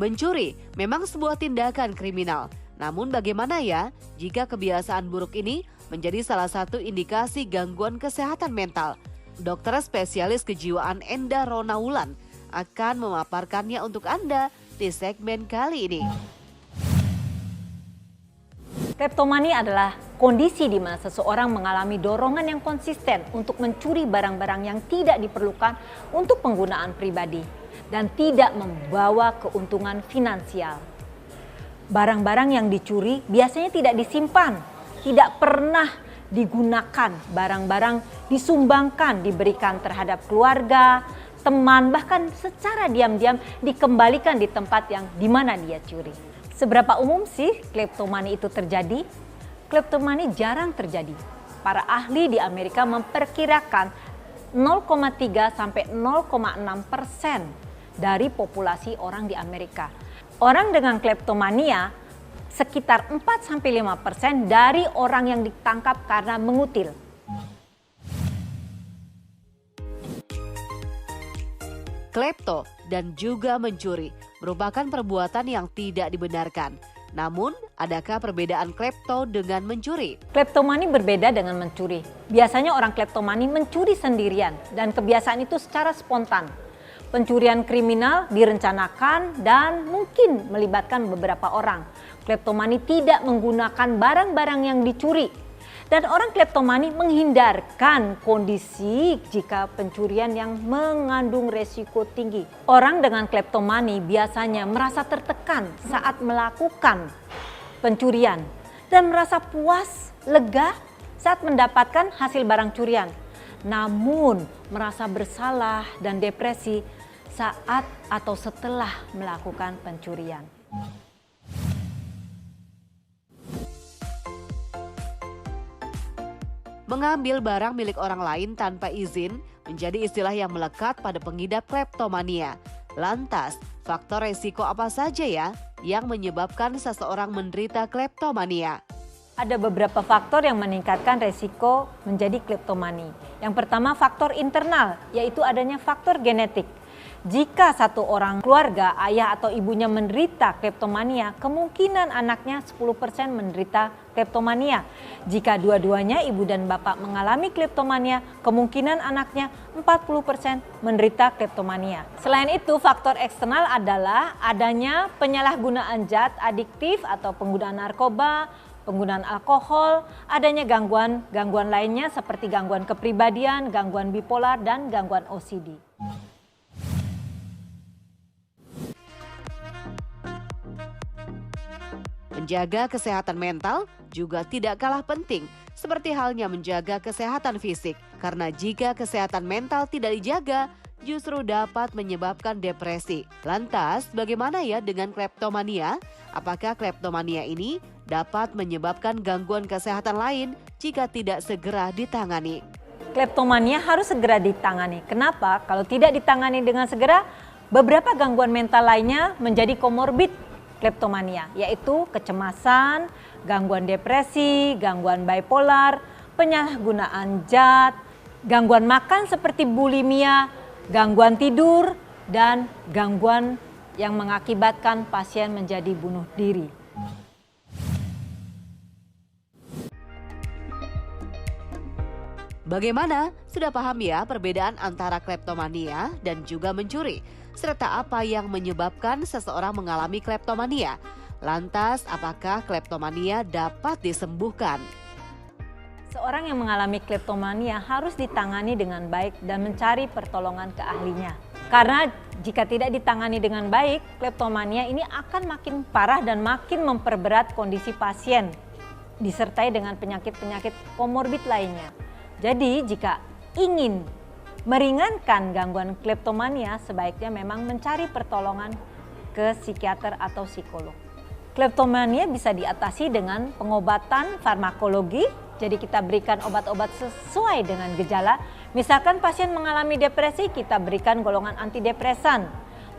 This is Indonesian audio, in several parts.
Mencuri memang sebuah tindakan kriminal. Namun bagaimana ya jika kebiasaan buruk ini menjadi salah satu indikasi gangguan kesehatan mental? Dokter spesialis kejiwaan Enda Ronaulan akan memaparkannya untuk Anda di segmen kali ini. Kleptomania adalah kondisi di mana seseorang mengalami dorongan yang konsisten untuk mencuri barang-barang yang tidak diperlukan untuk penggunaan pribadi dan tidak membawa keuntungan finansial. Barang-barang yang dicuri biasanya tidak disimpan, tidak pernah digunakan, barang-barang disumbangkan, diberikan terhadap keluarga, teman, bahkan secara diam-diam dikembalikan di tempat yang dimana dia curi. Seberapa umum sih kleptomani itu terjadi? Kleptomani jarang terjadi. Para ahli di Amerika memperkirakan 0,3 sampai 0,6% dari populasi orang di Amerika. Orang dengan kleptomania sekitar 4-5% dari orang yang ditangkap karena mengutil. Klepto dan juga mencuri merupakan perbuatan yang tidak dibenarkan. Namun, adakah perbedaan klepto dengan mencuri? Kleptomani berbeda dengan mencuri. Biasanya orang kleptomani mencuri sendirian dan kebiasaan itu secara spontan. Pencurian kriminal direncanakan dan mungkin melibatkan beberapa orang. Kleptomani tidak menggunakan barang-barang yang dicuri. Dan orang kleptomani menghindarkan kondisi jika pencurian yang mengandung resiko tinggi. Orang dengan kleptomani biasanya merasa tertekan saat melakukan pencurian dan merasa puas, lega saat mendapatkan hasil barang curian. Namun merasa bersalah dan depresi saat atau setelah melakukan pencurian. Mengambil barang milik orang lain tanpa izin menjadi istilah yang melekat pada pengidap kleptomania. Lantas, faktor resiko apa saja ya yang menyebabkan seseorang menderita kleptomania? Ada beberapa faktor yang meningkatkan resiko menjadi kleptomani. Yang pertama faktor internal, yaitu adanya faktor genetik. Jika satu orang keluarga, ayah atau ibunya menderita kleptomania, kemungkinan anaknya 10% menderita kleptomania. Jika dua-duanya ibu dan bapak mengalami kleptomania, kemungkinan anaknya 40% menderita kleptomania. Selain itu, faktor eksternal adalah adanya penyalahgunaan zat adiktif atau penggunaan narkoba, penggunaan alkohol, adanya gangguan lainnya seperti gangguan kepribadian, gangguan bipolar, dan gangguan OCD. Menjaga kesehatan mental juga tidak kalah penting, seperti halnya menjaga kesehatan fisik. Karena jika kesehatan mental tidak dijaga, justru dapat menyebabkan depresi. Lantas, bagaimana ya dengan kleptomania? Apakah kleptomania ini dapat menyebabkan gangguan kesehatan lain jika tidak segera ditangani? Kleptomania harus segera ditangani. Kenapa? Kalau tidak ditangani dengan segera, beberapa gangguan mental lainnya menjadi komorbid kleptomania, yaitu kecemasan, gangguan depresi, gangguan bipolar, penyalahgunaan zat, gangguan makan seperti bulimia, gangguan tidur, dan gangguan yang mengakibatkan pasien menjadi bunuh diri. Bagaimana? Sudah paham ya perbedaan antara kleptomania dan juga mencuri? Serta apa yang menyebabkan seseorang mengalami kleptomania? Lantas, apakah kleptomania dapat disembuhkan? Seorang yang mengalami kleptomania harus ditangani dengan baik dan mencari pertolongan ke ahlinya. Karena jika tidak ditangani dengan baik, kleptomania ini akan makin parah dan makin memperberat kondisi pasien, disertai dengan penyakit-penyakit komorbid lainnya. Jadi jika ingin meringankan gangguan kleptomania, sebaiknya memang mencari pertolongan ke psikiater atau psikolog. Kleptomania bisa diatasi dengan pengobatan farmakologi, jadi kita berikan obat-obat sesuai dengan gejala. Misalkan pasien mengalami depresi, kita berikan golongan antidepresan.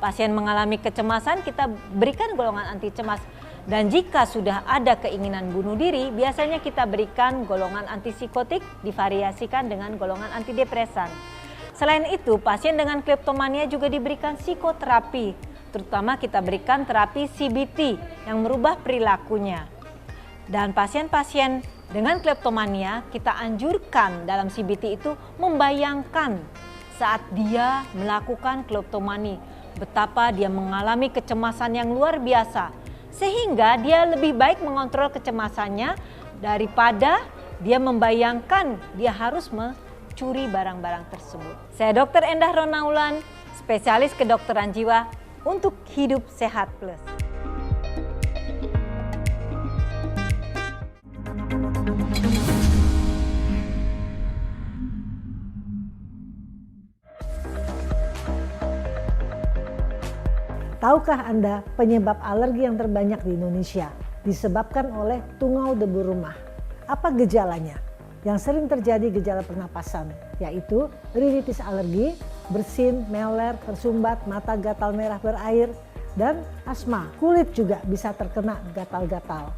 Pasien mengalami kecemasan, kita berikan golongan anti cemas. Dan jika sudah ada keinginan bunuh diri, biasanya kita berikan golongan antipsikotik divariasikan dengan golongan antidepresan. Selain itu, pasien dengan kleptomania juga diberikan psikoterapi terutama kita berikan terapi CBT yang merubah perilakunya. Dan pasien-pasien dengan kleptomania kita anjurkan dalam CBT itu membayangkan saat dia melakukan kleptomani, betapa dia mengalami kecemasan yang luar biasa, sehingga dia lebih baik mengontrol kecemasannya daripada dia membayangkan dia harus mencuri barang-barang tersebut. Saya Dr. Endah Ronaulan, spesialis kedokteran jiwa untuk Hidup Sehat Plus. Tahukah Anda penyebab alergi yang terbanyak di Indonesia disebabkan oleh tungau debu rumah? Apa gejalanya? Yang sering terjadi gejala pernapasan, yaitu rinitis alergi, bersin, meler, tersumbat, mata gatal merah berair, dan asma. Kulit juga bisa terkena gatal-gatal.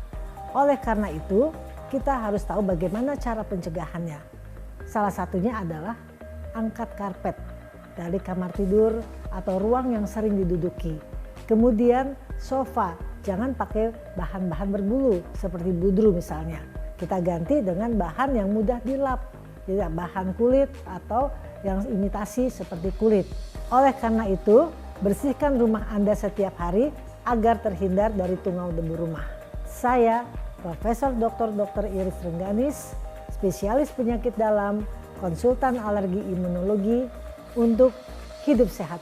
Oleh karena itu, kita harus tahu bagaimana cara pencegahannya. Salah satunya adalah angkat karpet dari kamar tidur atau ruang yang sering diduduki. Kemudian sofa, jangan pakai bahan-bahan berbulu seperti budru misalnya. Kita ganti dengan bahan yang mudah dilap, tidak bahan kulit atau yang imitasi seperti kulit. Oleh karena itu, bersihkan rumah Anda setiap hari agar terhindar dari tungau debu rumah. Saya, Profesor Dr. Iris Rengganis, spesialis penyakit dalam, konsultan alergi imunologi untuk Hidup Sehat.